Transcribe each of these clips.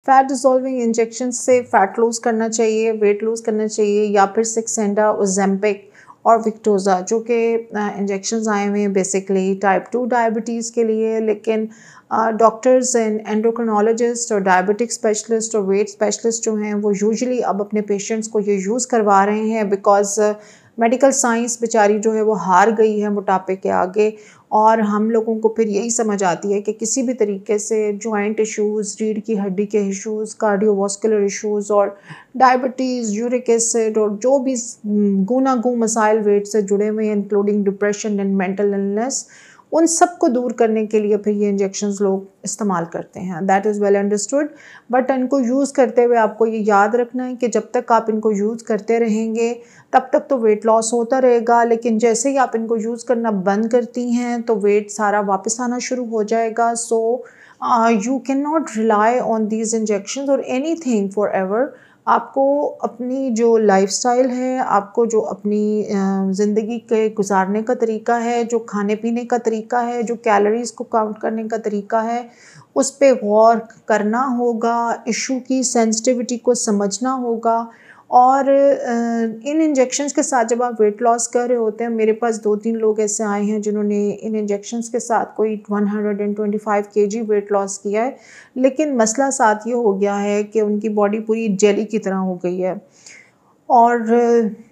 Fat dissolving injection से fat loose करना चाहिए, वेट लूज़ करना चाहिए, या फिर सिक्सेंडा, ओज़ेम्पिक और विक्टोज़ा, जो कि इंजेक्शंस आए हुए हैं बेसिकली टाइप 2 डायबिटीज़ के लिए। लेकिन डॉक्टर्स एंड एंडोक्रिनोलॉजिस्ट और डायबिटिक स्पेशलिस्ट और वेट स्पेशलिस्ट जो हैं वो यूजुअली अब अपने पेशेंट्स को ये यूज़ करवा रहे हैं, बिकॉज़ मेडिकल साइंस बेचारी जो है वो हार गई है मोटापे के आगे। और हम लोगों को फिर यही समझ आती है कि किसी भी तरीके से जॉइंट इश्यूज़, रीढ़ की हड्डी के इश्यूज़, कार्डियोवास्कुलर इश्यूज़ और डायबिटीज़, यूरिक एसिड और जो भी गू मसाइल वेट से जुड़े हुए हैं, including depression and mental illness, उन सब को दूर करने के लिए फिर ये इंजेक्शंस लोग इस्तेमाल करते हैं। That is well understood. But इनको यूज़ करते हुए आपको ये याद रखना है कि जब तक आप इनको यूज़ करते रहेंगे तब तक तो वेट लॉस होता रहेगा, लेकिन जैसे ही आप इनको यूज़ करना बंद करती हैं तो वेट सारा वापस आना शुरू हो जाएगा। So you can not rely on these injections और एनीथिंग फॉर एवर। आपको अपनी जो लाइफस्टाइल है, आपको जो अपनी ज़िंदगी के गुजारने का तरीका है, जो खाने पीने का तरीका है, जो कैलोरीज़ को काउंट करने का तरीका है, उस पे गौर करना होगा, इशू की सेंसिटिविटी को समझना होगा। और इन इंजेक्शंस के साथ जब आप वेट लॉस कर रहे होते हैं, मेरे पास 2-3 लोग ऐसे आए हैं जिन्होंने इन इंजेक्शंस के साथ कोई 125 केजी वेट लॉस किया है, लेकिन मसला साथ ये हो गया है कि उनकी बॉडी पूरी जेली की तरह हो गई है। और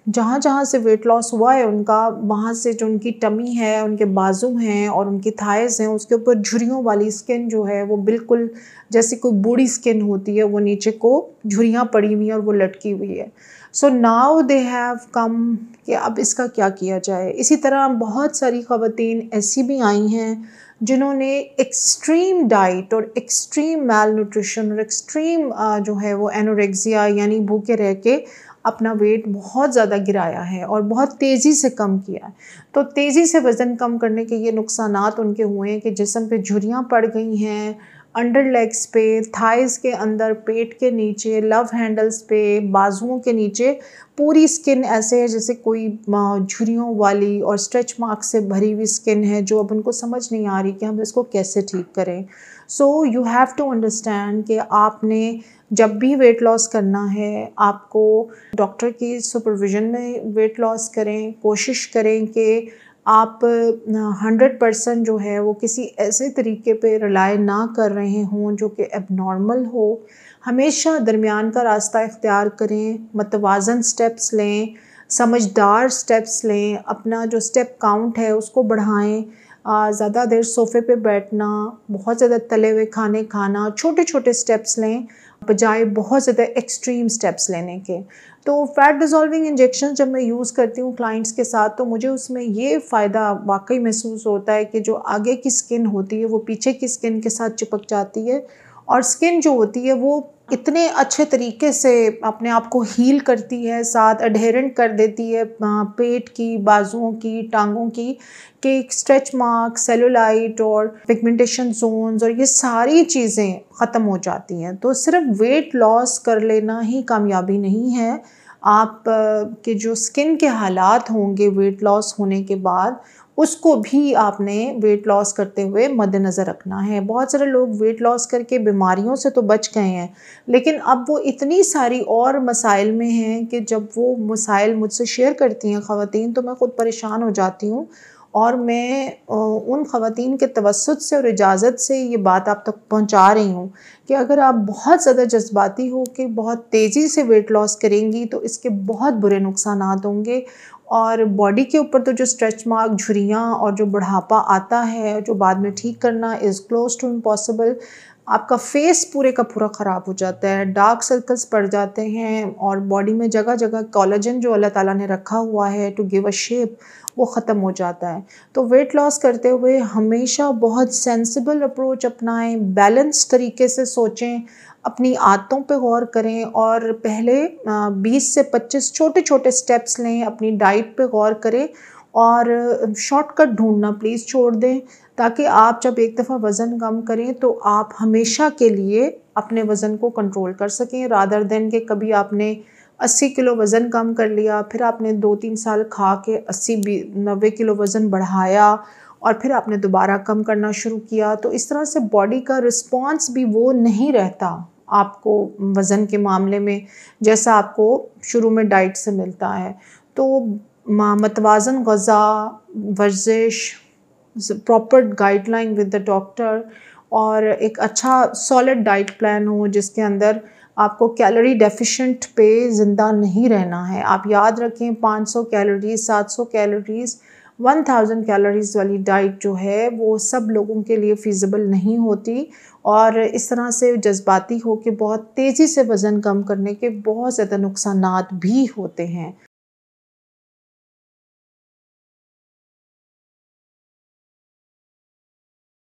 जहाँ-जहाँ से वेट लॉस हुआ है उनका, वहाँ से जो उनकी टमी है, उनके बाजू हैं और उनकी थाइज़ हैं, उसके ऊपर झुर्रियों वाली स्किन जो है वो बिल्कुल जैसे कोई बूढ़ी स्किन होती है, वो नीचे को झुर्रियाँ पड़ी हुई हैं और वो लटकी हुई है। So now they have come कि अब इसका क्या किया जाए। इसी तरह बहुत सारी ख़वातीन ऐसी भी आई हैं जिन्होंने एक्सट्रीम डाइट और एक्सट्रीम मैल न्यूट्रिशन और एक्सट्रीम जो है वो एनोरेक्सिया यानी भूखे रह के अपना वेट बहुत ज़्यादा गिराया है और बहुत तेज़ी से कम किया है। तो तेज़ी से वज़न कम करने के ये नुकसानात उनके हुए हैं कि जिस्म पे झुर्रियाँ पड़ गई हैं, अंडर लेग्स पे, थाइज़ के अंदर, पेट के नीचे, लव हैंडल्स पे, बाजुओं के नीचे पूरी स्किन ऐसे है जैसे कोई झुर्रियों वाली और स्ट्रेच मार्क से भरी हुई स्किन है, जो अब उनको समझ नहीं आ रही कि हम इसको कैसे ठीक करें। So you have to understand कि आपने जब भी वेट लॉस करना है, आपको डॉक्टर की सुपरविज़न में वेट लॉस करें। कोशिश करें कि आप 100% जो है वो किसी ऐसे तरीके पे रिलाय ना कर रहे हों जो कि एबनॉर्मल हो। हमेशा दरमियान का रास्ता इख्तियार करें, मतवाज़न स्टेप्स लें, समझदार स्टेप्स लें, अपना जो स्टेप काउंट है उसको बढ़ाएँ। ज़्यादा देर सोफ़े पे बैठना, बहुत ज़्यादा तले हुए खाने खाना, छोटे-छोटे स्टेप्स लें बजाय बहुत ज़्यादा एक्सट्रीम स्टेप्स लेने के। तो फैट डिसॉल्विंग इंजेक्शन जब मैं यूज़ करती हूँ क्लाइंट्स के साथ, तो मुझे उसमें ये फ़ायदा वाक़ई महसूस होता है कि जो आगे की स्किन होती है वो पीछे की स्किन के साथ चिपक जाती है और स्किन जो होती है वो इतने अच्छे तरीके से अपने आप को हील करती है, साथ एडहेरेंट कर देती है पेट की, बाजुओं की, टांगों की, कि स्ट्रेच मार्क, सेलुलाइट और पिगमेंटेशन जोन्स और ये सारी चीज़ें ख़त्म हो जाती हैं। तो सिर्फ वेट लॉस कर लेना ही कामयाबी नहीं है। आप के जो स्किन के हालात होंगे वेट लॉस होने के बाद, उसको भी आपने वेट लॉस करते हुए मद्देनज़र रखना है। बहुत सारे लोग वेट लॉस करके बीमारियों से तो बच गए हैं, लेकिन अब वो इतनी सारी और मसाइल में हैं कि जब वो मसाइल मुझसे शेयर करती हैं ख़वातीन, तो मैं ख़ुद परेशान हो जाती हूँ। और मैं उन ख़वातीन के तवस्सुत से और इजाज़त से ये बात आप तक पहुँचा रही हूँ कि अगर आप बहुत ज़्यादा जज़्बाती हो कि बहुत तेज़ी से वेट लॉस करेंगी तो इसके बहुत बुरे नुकसानात होंगे। और बॉडी के ऊपर तो जो स्ट्रेच मार्क, झुर्रियाँ और जो बुढ़ापा आता है, जो बाद में ठीक करना इज़ क्लोज़ टू इम्पॉसिबल। आपका फेस पूरे का पूरा ख़राब हो जाता है, डार्क सर्कल्स पड़ जाते हैं और बॉडी में जगह-जगह कोलेजन जो अल्लाह ताला ने रखा हुआ है टू गिव अ शेप, वो ख़त्म हो जाता है। तो वेट लॉस करते हुए हमेशा बहुत सेंसिबल अप्रोच अपनाएं, बैलेंस तरीके से सोचें, अपनी आदतों पे गौर करें और पहले 20 से 25 छोटे-छोटे स्टेप्स लें, अपनी डाइट पे गौर करें और शॉर्टकट ढूँढना प्लीज़ छोड़ दें, ताकि आप जब एक दफ़ा वज़न कम करें तो आप हमेशा के लिए अपने वज़न को कंट्रोल कर सकें, रादर देन कि कभी आपने 80 किलो वज़न कम कर लिया, फिर आपने 2-3 साल खा के 90 किलो वज़न बढ़ाया और फिर आपने दोबारा कम करना शुरू किया। तो इस तरह से बॉडी का रिस्पॉन्स भी वो नहीं रहता आपको वज़न के मामले में जैसा आपको शुरू में डाइट से मिलता है। तो मतवाज़न ग़ज़ा, वर्जिश, proper guideline with the doctor और एक अच्छा सॉलिड डाइट प्लान हो जिसके अंदर आपको कैलोरी डेफिशिएंट पे ज़िंदा नहीं रहना है। आप याद रखें 500 कैलोरीज़, 700 कैलोरीज़, 1000 कैलोरीज़ वाली डाइट जो है वो सब लोगों के लिए फ़ीज़िबल नहीं होती और इस तरह से जज़्बाती हो के बहुत तेज़ी से वज़न कम करने के बहुत ज़्यादा नुकसानात भी होते हैं।